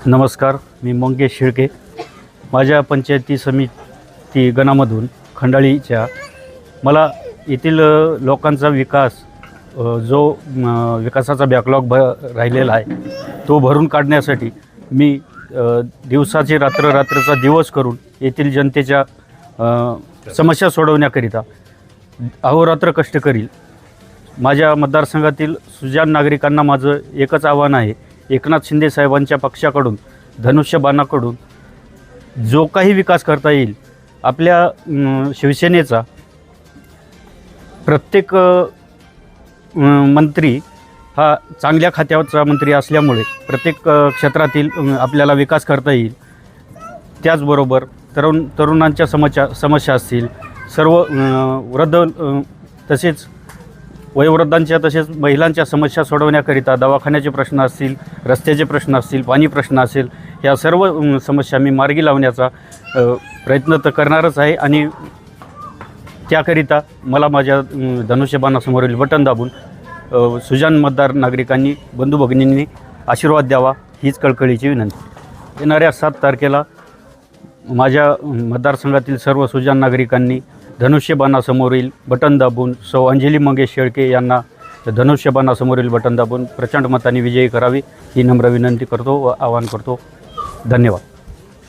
नमस्कार, मी मंगेश शेळके. माझ्या पंचायती समिती गणामधून खंडाळीच्या मला येथील लोकांचा विकास जो विकासाचा बॅकलॉग राहिलेला आहे तो भरून काढण्यासाठी मी दिवसाची रात्रचा दिवस करून येथील जनतेच्या समस्या सोडवण्याकरिता अहोरात्र कष्ट करील. माझ्या मतदारसंघातील सुजाण नागरिकांना माझं एकच आव्हान आहे, एकनाथ शिंदे साहेबांच्या पक्षाकडून धनुष्यबाणाकडून जो काही विकास करता येईल, आपल्या शिवसेनेचा प्रत्येक मंत्री हा चांगल्या खात्याचा मंत्री असल्यामुळे प्रत्येक क्षेत्रातील आपल्याला विकास करता येईल. त्याचबरोबर तरुणांच्या समस्या असतील, सर्व वृद्ध तसेच वयोवृद्धांच्या तसेच महिलांच्या समस्या सोडवण्याकरिता दवाखान्याचे प्रश्न असतील, रस्त्याचे प्रश्न असतील, पाणी प्रश्न असेल, या सर्व समस्या मी मार्गी लावण्याचा प्रयत्न तर करणारच आहे. आणि त्याकरिता मला माझ्या धनुष्यबाणासमोरील बटन दाबून सुजाण मतदार नागरिकांनी, बंधू भगिनींनी आशीर्वाद द्यावा हीच कळकळीची विनंती. येणाऱ्या 7 तारखेला माझ्या मतदारसंघातील सर्व सुजाण नागरिकांनी धनुष्यबाणासमोरील बटन दाबून सौ अंजली मंगेश शेळके यांना धनुष्यबाणासमोरील बटन दाबून प्रचंड मताने विजयी करावी ही नम्र विनंती करतो व आवाहन करतो. धन्यवाद.